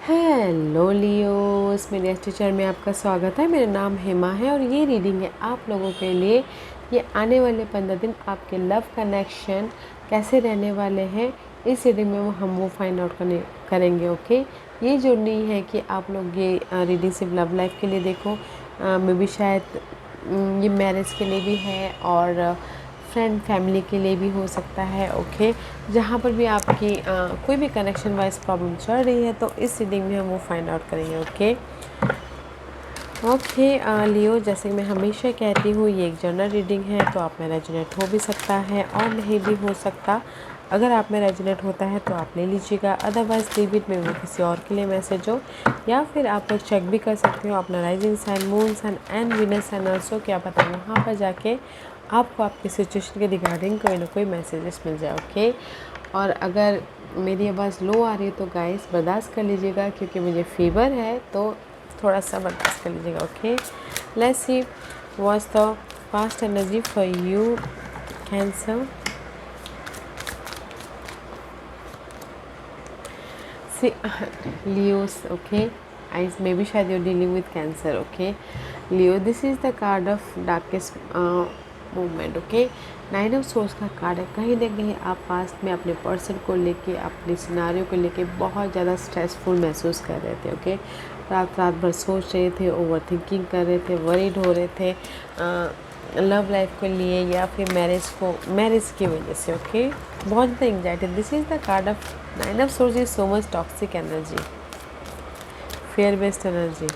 Hello Leos, मेरे teacher में आपका स्वागत है। मेरा नाम हेमा है और ये रीडिंग है आप लोगों के लिए। ये आने वाले 15 दिन आपके लव कनेक्शन कैसे रहने वाले हैं, इस रीडिंग में हम वो फाइंड आउट करेंगे। ओके, ये जो नहीं है कि आप लोग ये रीडिंग सिर्फ लव लाइफ के लिए देखो, मे भी शायद ये मैरिज के लिए भी है और फ्रेंड फैमिली के लिए भी हो सकता है। ओके, जहाँ पर भी आपकी कोई भी कनेक्शन वाइज प्रॉब्लम चल रही है तो इस रीडिंग में हम वो फाइंड आउट करेंगे। ओके लियो, जैसे मैं हमेशा कहती हूँ ये एक जनरल रीडिंग है, तो आप में रेजोनेट हो भी सकता है और नहीं भी हो सकता। अगर आप में रेजोनेट होता है तो आप ले लीजिएगा, अदरवाइज लीव इट में वो किसी और के लिए मैसेज हो। या फिर आप लोग चेक भी कर सकते हो अपना rising sign, moon sign and Venus sign also, क्या पता वहाँ पर जाके आपको आपकी सिचुएशन के रिगार्डिंग कोई ना कोई मैसेजेस मिल जाए। ओके, और अगर मेरी आवाज़ लो आ रही है तो गाइस बर्दाश्त कर लीजिएगा, क्योंकि मुझे फीवर है तो थोड़ा सा बर्दाश्त कर लीजिएगा। Okay, let's see what's the past energy for you Cancer. See Leos, okay, I may B शायद you dealing with Cancer. Okay Leo, this is the card of darkest movement. Okay, nine of swords का card है। कहीं ना कहीं आप past में अपने person को लेके, अपने सिनारियों को लेके बहुत ज़्यादा स्ट्रेसफुल महसूस कर रहे थे। ओके, रात रात भर सोच रहे थे, ओवर थिंकिंग कर रहे थे, वरीड हो रहे थे लव लाइफ के लिए या फिर मैरिज की वजह से। ओके, बहुत ज़्यादा anxiety. This is the card of nine of source is so much toxic energy, fair based energy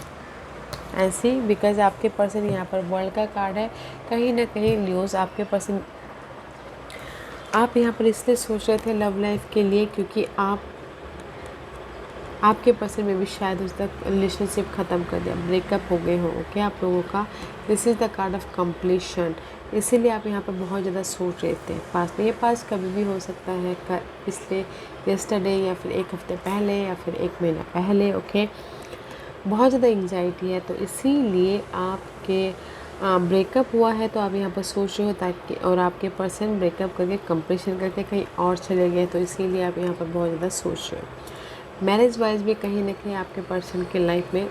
ऐसी, बिकॉज आपके पर्सन यहाँ पर वर्ल्ड का कार्ड है। कहीं ना कहीं लियोस आपके पर्सन, आप यहाँ पर इसलिए सोच रहे थे लव लाइफ के लिए क्योंकि आपके पर्सन में भी शायद उस तक रिलेशनशिप ख़त्म कर दिया, ब्रेकअप हो गए हो। ओके, आप लोगों का this is the card of completion, इसीलिए आप यहाँ पर बहुत ज़्यादा सोच रहे थे पास्ट में। ये पास्ट कभी भी हो सकता है, पिछले यस्टरडे या फिर एक हफ्ते पहले या फिर एक महीना पहले। ओके, बहुत ज़्यादा एंग्जाइटी है तो इसीलिए आपके ब्रेकअप हुआ है तो आप यहाँ पर सोच रहे हो ताकि, और आपके पर्सन ब्रेकअप करके कंप्लीशन करके कहीं और चले गए तो इसीलिए आप यहाँ पर बहुत ज़्यादा सोच रहे हो। मैरिज वाइज भी कहीं ना कहीं आपके पर्सन के लाइफ में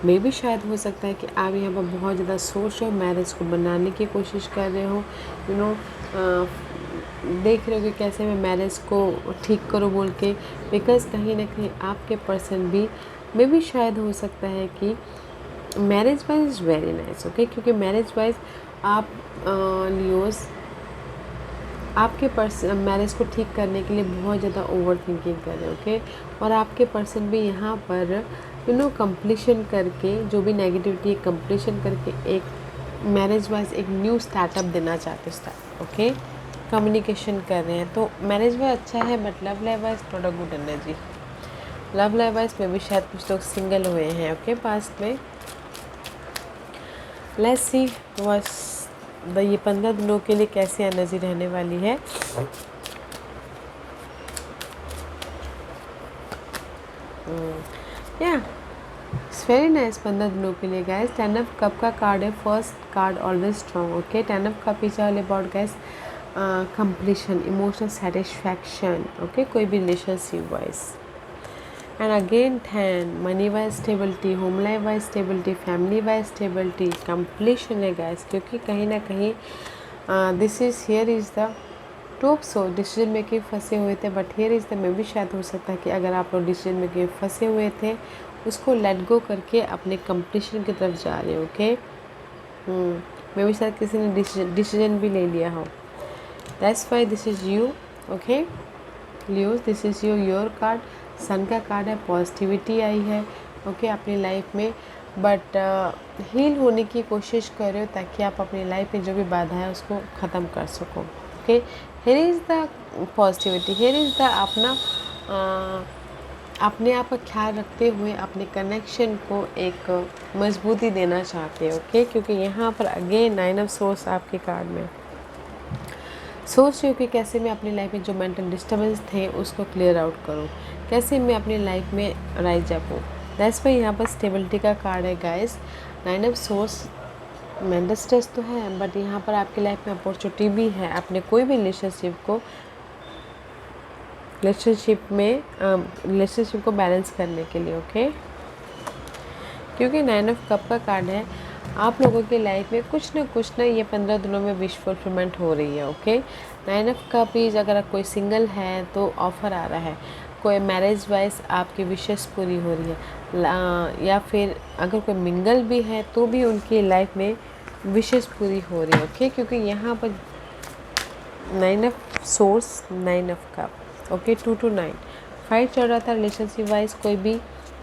मे भी शायद हो सकता है कि आप यहाँ पर बहुत ज़्यादा सोच रहे हो, मैरिज को बनाने की कोशिश कर रहे हो। देख रहे हो कि कैसे मैं मैरिज को ठीक करूँ बोल के, बिकॉज कहीं ना कहीं आपके पर्सन भी मे भी शायद हो सकता है कि marriage wise is very nice. Okay, क्योंकि मैरिज वाइज आप लियोस आपके पर्सन मैरिज को ठीक करने के लिए बहुत ज़्यादा ओवर थिंकिंग कर रहे हो। ओके, और आपके पर्सन भी यहाँ पर कंप्लीशन करके, जो भी नेगेटिविटी है कंप्लीशन करके एक मैरिज वाइज एक न्यू स्टार्टअप देना चाहते हैं। ओके, कम्युनिकेशन कर रहे हैं तो मैरिज वाइज अच्छा है, but love life wise not a good energy. Love life wise में भी शायद कुछ लोग सिंगल हुए हैं। ओके, पास्ट में। लेट्स सी व्हाट्स ये 15 दिनों के लिए कैसी एनर्जी रहने वाली है। या इट्स वेरी नाइस 15 दिनों के लिए गाइस। 10 ऑफ कप का कार्ड है, first card always strong. Okay, 10 of cup is all about guys completion, emotional satisfaction. Okay, कोई भी relationship wise. And again 10 money wise stability, home life wise stability, family wise stability, completion है guys, क्योंकि कहीं ना कहीं this is here is the top. So decision making फंसे हुए थे, बट हियर इज़ द मे भी शायद हो सकता है कि अगर आप लोग डिसीजन मेकिंग फंसे हुए थे उसको लेट गो करके अपने कंप्लीशन की तरफ जा रहे हो। ओके, मे भी शायद किसी ने डिसीजन भी ले लिया हो। That's why this is you. Okay Leos, this is your card. Sun का कार्ड है, पॉजिटिविटी आई है। ओके, अपनी लाइफ में, बट हील होने की कोशिश कर रहे हो ताकि आप अपनी लाइफ में जो भी बाधा है उसको ख़त्म कर सको। Okay, here is the positivity, here is the अपने आप का ख्याल रखते हुए अपने कनेक्शन को एक मजबूती देना चाहते हो। ओके, क्योंकि यहाँ पर अगेन 9 ऑफ सोर्स आपके कार्ड में सोच रही हूँ कि कैसे मैं अपनी लाइफ में जो मेंटल डिस्टर्बेंस थे उसको क्लियर आउट करूँ, कैसे मैं अपनी लाइफ में राइज अप हूँ। दैट्स वाई यहाँ पर स्टेबिलिटी का कार्ड है guys. 9 of source, mental stress तो है, बट यहाँ पर आपकी लाइफ में अपॉर्चुनिटी भी है अपने कोई भी रिलेशनशिप को रिलेशनशिप को बैलेंस करने के लिए, ओके। क्योंकि 9 ऑफ कप का कार्ड है, आप लोगों की लाइफ में कुछ ना ये 15 दिनों में विश फुलफिलमेंट हो रही है, ओके। 9 ऑफ कप इज, अगर कोई सिंगल है तो ऑफ़र आ रहा है, कोई मैरिज वाइज आपकी विशेस पूरी हो रही है, या फिर अगर कोई मिंगल भी है तो भी उनकी लाइफ में विशेस पूरी हो रही है, ओके। क्योंकि यहाँ पर 9 of source, 9 of cup, okay. 2 to 9 fight चल रहा था रिलेशनशिप वाइज कोई भी,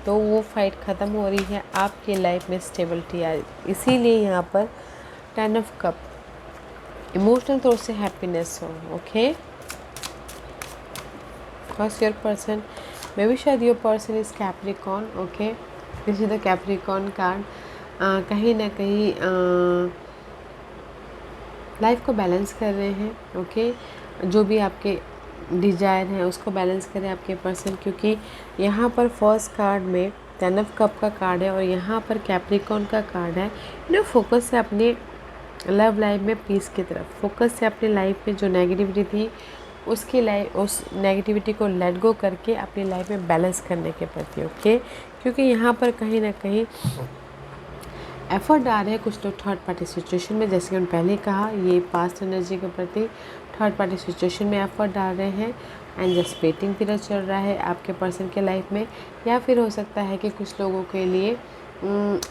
तो वो फाइट ख़त्म हो रही है, आपकी लाइफ में स्टेबिलिटी आ रही, इसीलिए यहाँ पर 10 ऑफ कप, इमोशनल तौर से हैप्पीनेस हो, okay. Because your person, may B शायद your person is Capricorn, okay. This is the Capricorn card. कहीं ना कहीं लाइफ को बैलेंस कर रहे हैं, ओके। जो भी आपके डिजायर हैं उसको बैलेंस करें आपके पर्सन, क्योंकि यहाँ पर फर्स्ट कार्ड में 10 ऑफ कप का कार्ड है और यहाँ पर कैप्रिकॉर्न का कार्ड है। फोकस है अपने लव लाइफ में पीस की तरफ, फोकस है अपनी लाइफ में जो नेगेटिविटी थी उस नेगेटिविटी को लेट गो करके अपनी लाइफ में बैलेंस करने के प्रति, ओके। क्योंकि यहाँ पर कहीं ना कहीं एफर्ट डाल रहे हैं कुछ लोग थर्ड पार्टी सिचुएशन में, जैसे कि मैंने पहले कहा, ये पास्ट एनर्जी के प्रति थर्ड पार्टी सिचुएशन में एफर्ट डाल रहे हैं। एंड जस्ट वेटिंग पीरियड चल रहा है आपके पर्सन के लाइफ में, या फिर हो सकता है कि कुछ लोगों के लिए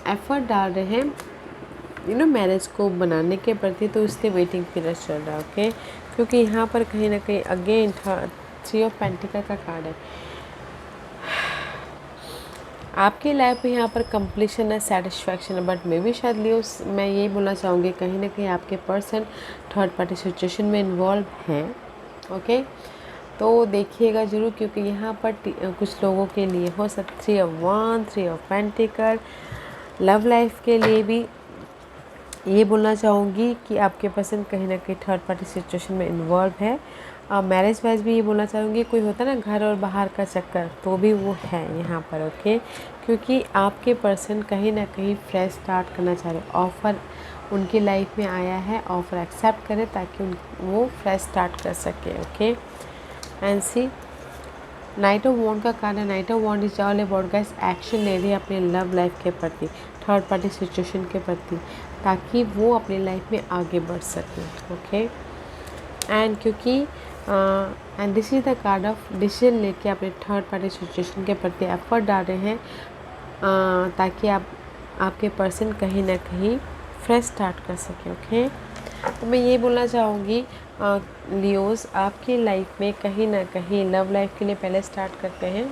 एफर्ट डाल रहे हैं मैरिज को बनाने के प्रति, तो इसलिए वेटिंग पीरियड चल रहा है, ओके। क्योंकि यहाँ पर कहीं ना कहीं अगेन 3 ऑफ पेंटिकल का कार्ड है, आपकी लाइफ में यहाँ पर कंप्लीशन है, सेटिस्फैक्शन है। बट मे भी शायद लियो, मैं यही बोलना चाहूँगी कहीं ना कहीं आपके पर्सन थर्ड पार्टी सिचुएशन में इन्वॉल्व हैं, ओके। तो देखिएगा ज़रूर, क्योंकि यहाँ पर कुछ लोगों के लिए हो सकता 3 of one, 3 of pentacle. Love life के लिए भी ये बोलना चाहूँगी कि आपके पर्सन कहीं ना कहीं थर्ड पार्टी सिचुएशन में इन्वॉल्व है। मैरिज वाइज भी ये बोलना चाहूँगी, कोई होता है ना घर और बाहर का चक्कर, तो भी वो है यहाँ पर, ओके। क्योंकि आपके पर्सन कहीं ना कहीं फ्रेश स्टार्ट करना चाह रहे हैं, ऑफ़र उनकी लाइफ में आया है, ऑफ़र एक्सेप्ट करें ताकि वो फ्रेश स्टार्ट कर सके, okay. And see knight of wands का कार्ड है, knight of wands is all about guys action ले रही है अपने लव लाइफ के प्रति, थर्ड पार्टी सिचुएशन के प्रति, ताकि वो अपनी लाइफ में आगे बढ़ सकें, ओके। एंड क्योंकि and this is the card of decision लेके अपने थर्ड पार्टी सिचुएशन के प्रति एफर्ट डाल रहे हैं, ताकि आपके पर्सन कहीं ना कहीं फ्रेश स्टार्ट कर सके, ओके। तो मैं ये बोलना चाहूँगी लियोस, आपकी लाइफ में कहीं ना कहीं लव लाइफ के लिए पहले स्टार्ट करते हैं।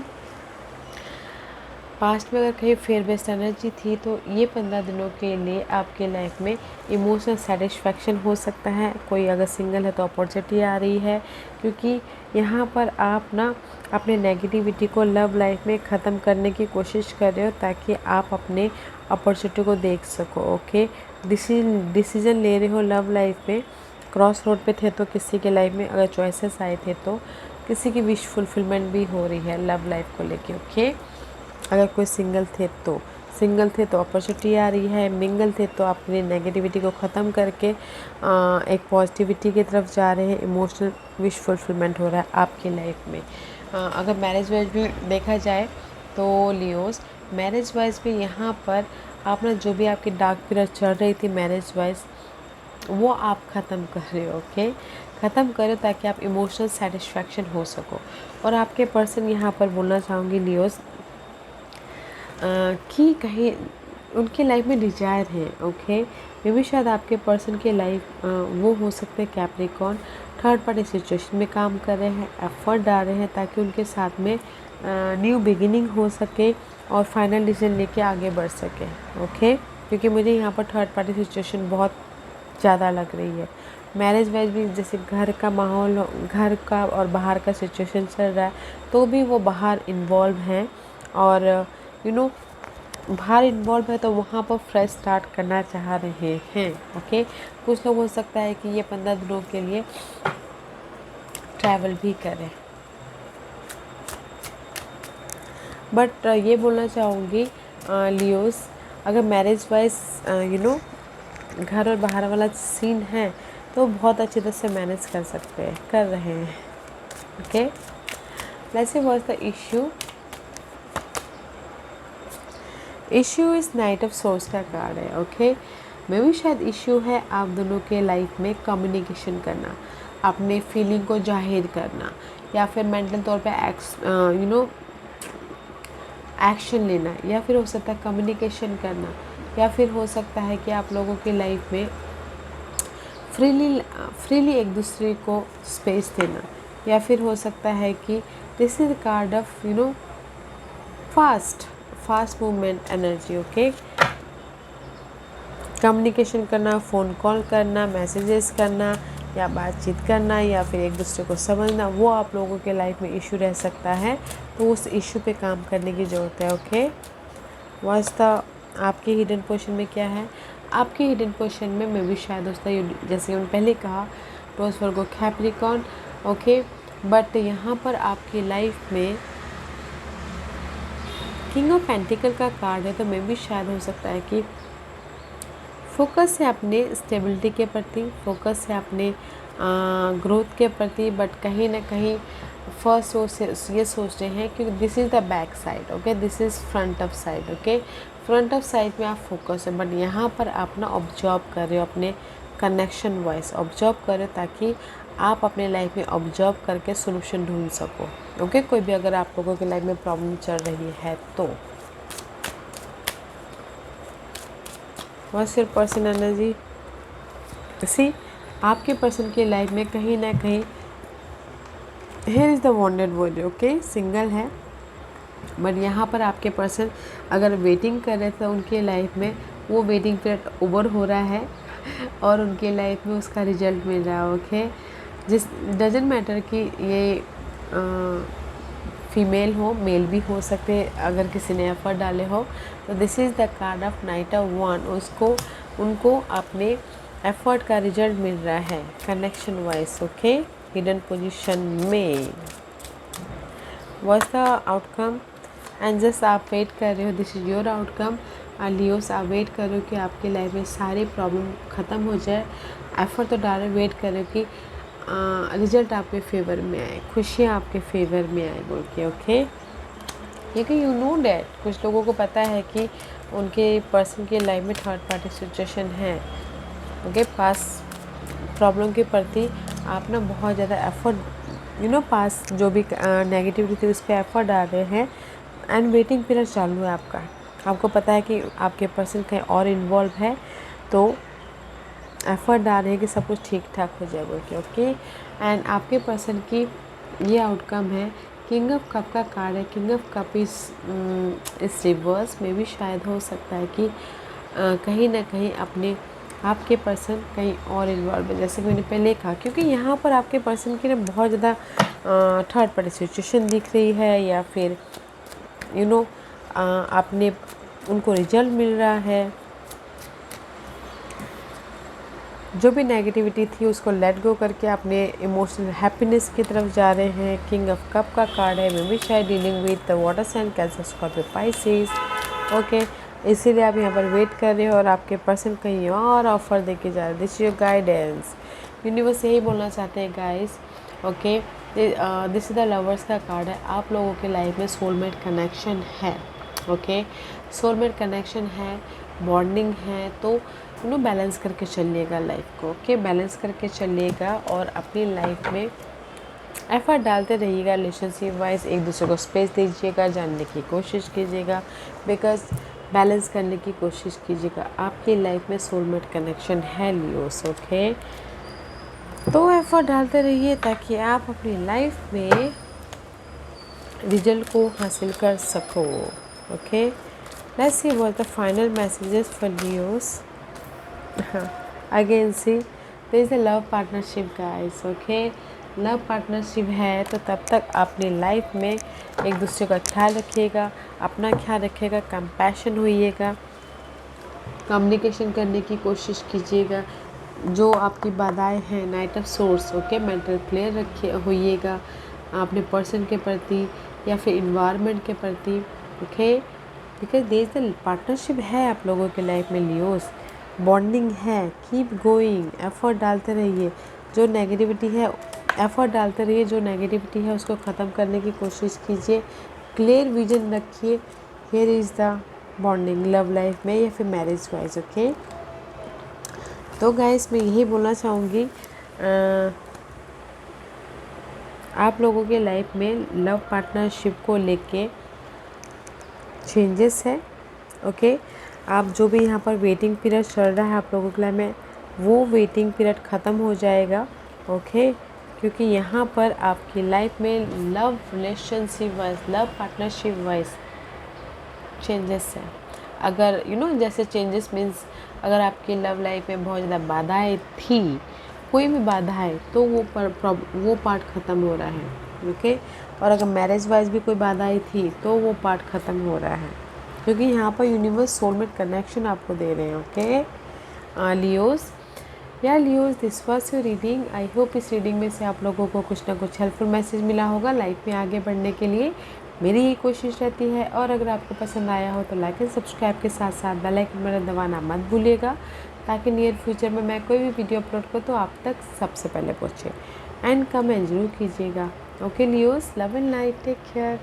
पास्ट में अगर कहीं फेयर बेस्ड एनर्जी थी, तो ये 15 दिनों के लिए आपके लाइफ में इमोशनल सेटिस्फैक्शन हो सकता है। कोई अगर सिंगल है तो अपॉर्चुनिटी आ रही है, क्योंकि यहाँ पर आप ना अपने नेगेटिविटी को लव लाइफ में ख़त्म करने की कोशिश कर रहे हो, ताकि आप अपने अपॉर्चुनिटी को देख सको, ओके। डिसीजन ले रहे हो लव लाइफ में, क्रॉस रोड पे थे तो किसी के लाइफ में अगर चॉइसेस आए थे तो किसी की विश फुलफिलमेंट भी हो रही है लव लाइफ को लेके, ओके। अगर कोई सिंगल थे तो अपॉर्चुनिटी आ रही है, मिंगल थे तो अपनी नेगेटिविटी को ख़त्म करके एक पॉजिटिविटी की तरफ जा रहे हैं, इमोशनल विश फुलफिलमेंट हो रहा है आपकी लाइफ में। अगर मैरिज वाइज भी देखा जाए तो लियोस, मैरिज वाइज भी यहाँ पर आप ना जो भी आपकी डार्क पीरियड चल रही थी मैरिज वाइज, वो आप ख़त्म कर रहे हो, ओके। ख़त्म करो ताकि आप इमोशनल सेटिस्फैक्शन हो सको। और आपके पर्सन यहाँ पर बोलना चाहूँगी लियोस कि कहीं उनकी लाइफ में डिजायर है, ओके। मे भी शायद आपके पर्सन की लाइफ वो हो सकते हैं कैप्रिकॉर्न, थर्ड पार्टी सिचुएशन में काम कर रहे हैं, एफर्ट डाल रहे हैं ताकि उनके साथ में न्यू बिगिनिंग हो सके और फाइनल डिसीजन लेके आगे बढ़ सके, ओके। क्योंकि मुझे यहाँ पर थर्ड पार्टी सिचुएशन बहुत ज़्यादा लग रही है। मैरिज वाइज भी जैसे घर का माहौल, घर का और बाहर का सिचुएशन चल रहा है, तो भी वो बाहर इन्वॉल्व हैं और बाहर इन्वॉल्व है, तो वहाँ पर फ्रेश स्टार्ट करना चाह रहे हैं, ओके। कुछ लोग हो सकता है कि ये 15 दिनों के लिए ट्रैवल भी करें। बट ये बोलना चाहूँगी लियोस, अगर मैरिज वाइज घर और बाहर वाला सीन है तो बहुत अच्छी तरह से मैनेज कर सकते हैं, कर रहे हैं, okay. Let's see what's the issue. Issue इस नाइट ऑफ सोर्स का कार्ड है। ओके, मे भी शायद इश्यू है आप दोनों के लाइफ में कम्युनिकेशन करना, अपने फीलिंग को जाहिर करना, या फिर मेंटल तौर पे एक्शन लेना, या फिर हो सकता है कम्युनिकेशन करना, या फिर हो सकता है कि आप लोगों की लाइफ में फ्रीली एक दूसरे को स्पेस देना, या फिर हो सकता है कि this is the card of fast movement energy. Okay, communication करना, फ़ोन कॉल करना, मैसेजेस करना, या बातचीत करना, या फिर एक दूसरे को समझना, वो आप लोगों के लाइफ में इशू रह सकता है, तो उस इशू पे काम करने की ज़रूरत है। ओके, वास्ता आपकी हिडन पोजीशन में क्या है? आपकी हिडन पोजीशन में मे भी शायद होता है, जैसे मैंने पहले कहा, Taurus Virgo Capricorn. Okay, but यहाँ पर आपकी लाइफ में किंग ऑफ पेंटिकल का कार्ड है, तो मे भी शायद हो सकता है कि फोकस है अपने स्टेबिलिटी के प्रति, फोकस है अपने ग्रोथ के प्रति, बट कहीं ना कहीं फर्स्ट वो ये सोच रहे हैं कि this is the back side. Okay, this is front of side. Okay, front of side में आप फोकस है, बट यहाँ पर आप ना ऑब्जर्व कर रहे हो, अपने कनेक्शन वाइज ऑब्जर्व कर रहे हो, ताकि आप अपने लाइफ में ऑब्जर्व करके सोल्यूशन ढूंढ सको। ओके, कोई भी अगर आप लोगों की लाइफ में प्रॉब्लम चल रही है तो व्हाट्स योर पर्सन एनर्जी। सी, आपके पर्सन की लाइफ में कहीं ना कहीं here is the wanted word. Okay, single है, बट यहाँ पर आपके पर्सन अगर वेटिंग कर रहे थे उनके लाइफ में, वो वेटिंग पीरियड ओवर हो रहा है और उनके लाइफ में उसका रिजल्ट मिल रहा है। ओके, जिस डजेंट मैटर कि ये फीमेल हो, मेल भी हो सकते हैं, अगर किसी ने एफर्ट डाले हो, तो this is the card of knight of वन। उनको अपने एफर्ट का रिजल्ट मिल रहा है connection wise. Okay, hidden position में what's the outcome, and just आप वेट कर रहे हो, this is your outcome. Leos, आप वेट कर रहे हो कि आपकी लाइफ में सारी प्रॉब्लम ख़त्म हो जाए, एफर्ट तो डाल रहे, वेट कर रहे हो कि रिजल्ट आपके फेवर में आए, खुशियाँ आपके फेवर में आए बोल के। ओके, क्योंकि यू नो डैट कुछ लोगों को पता है कि उनके पर्सन की लाइफ में थर्ड पार्टी सिचुएशन है। ओके, पास प्रॉब्लम के प्रति आप ना बहुत ज़्यादा एफर्ट पास जो भी नेगेटिविटी थी उस पर एफर्ट डाल रहे हैं, एंड वेटिंग पीरियड चालू है आपका। आपको पता है कि आपके पर्सन कहीं और इन्वॉल्व है, तो एफर्ट डाल रहे हैं कि सब कुछ ठीक ठाक हो जाए बोल के। ओके, एंड आपके पर्सन की ये आउटकम है। किंग ऑफ कप का कार्ड है। किंग ऑफ कप इस रिवर्स में भी शायद हो सकता है कि कहीं ना कहीं अपने आपके पर्सन कहीं और इन्वॉल्व है, जैसे कि मैंने पहले कहा, क्योंकि यहाँ पर आपके पर्सन की ना बहुत ज़्यादा थर्ड पार्टी सिचुएशन दिख रही है, या फिर आपने उनको रिजल्ट मिल रहा है, जो भी नेगेटिविटी थी उसको लेट गो करके अपने इमोशनल हैप्पीनेस की तरफ जा रहे हैं। किंग ऑफ कप का कार्ड है, मे बी शायद dealing with the water sign, cancer, Scorpio, Pisces. Okay, इसीलिए आप यहाँ पर वेट कर रहे हो और आपके पर्सन कहीं और ऑफर दे के जा रहे हैं। दिस योर गाइडेंस, यूनिवर्स यही बोलना चाहते हैं guys. Okay, this is the lovers का कार्ड है। आप लोगों के लाइफ में सोलमेट कनेक्शन है। ओके, सोलमेट कनेक्शन है, बॉन्डिंग है, तो बैलेंस करके चलिएगा लाइफ को। ओके, बैलेंस करके चलिएगा और अपनी लाइफ में एफर्ट डालते रहिएगा। रिलेशनशिप वाइज एक दूसरे को स्पेस दीजिएगा, जानने की कोशिश कीजिएगा, बिकॉज बैलेंस करने की कोशिश कीजिएगा। आपकी लाइफ में सोलमेट कनेक्शन है लियोस। ओके, तो एफर्ट डालते रहिए ताकि आप अपनी लाइफ में रिजल्ट को हासिल कर सको। Okay, let's see what the final messages for Leos. Again see, this is the love partnership guys. Okay, love partnership है तो तब तक अपनी लाइफ में एक दूसरे का ख्याल रखिएगा, अपना ख्याल रखिएगा, कंपैशन होइएगा, कम्युनिकेशन करने की कोशिश कीजिएगा। जो आपकी बाधाएं हैं, night of source. Okay, mental clear रखिए होइएगा अपने पर्सन के प्रति या फिर इन्वायरमेंट के प्रति। Okay, because there is the partnership है आप लोगों के लाइफ में लियोस, बॉन्डिंग है। कीप गोइंग, एफर्ट डालते रहिए। जो नेगेटिविटी है एफर्ट डालते रहिए, जो नेगेटिविटी है उसको ख़त्म करने की कोशिश कीजिए, क्लियर विजन रखिए। Here is the bonding love life में या फिर मैरिज वाइज। ओके, तो गाइस मैं यही बोलना चाहूँगी, आप लोगों के लाइफ में लव पार्टनरशिप को लेके चेंजेस है। ओके, आप जो भी यहाँ पर वेटिंग पीरियड चल रहा है आप लोगों के लाइफ में, वो वेटिंग पीरियड ख़त्म हो जाएगा। ओके, क्योंकि यहाँ पर आपकी लाइफ में love relationship wise, love partnership wise changes है। अगर जैसे चेंजेस मीन्स अगर आपकी लव लाइफ में बहुत ज़्यादा बाधाएं थी, कोई भी बाधा है, तो वो पार्ट ख़त्म हो रहा है। ओके, और अगर मैरिज वाइज भी कोई बाधाएं थी तो वो पार्ट ख़त्म हो रहा है, क्योंकि यहाँ पर यूनिवर्स सोलमेट कनेक्शन आपको दे रहे हैं। ओके लियोस, या Leos, this was your reading. I hope इस रीडिंग में से आप लोगों को कुछ ना कुछ हेल्पफुल मैसेज मिला होगा लाइफ में आगे बढ़ने के लिए। मेरी ये कोशिश रहती है, और अगर आपको पसंद आया हो तो लाइक एंड सब्सक्राइब के साथ साथ बेल आइकन बटन दबाना मत भूलिएगा, ताकि नियर फ्यूचर में मैं कोई भी वीडियो अपलोड करूँ तो आप तक सबसे पहले पहुँचे। एंड कमेंट जरूर कीजिएगा। Okay Leos, love and light, take care.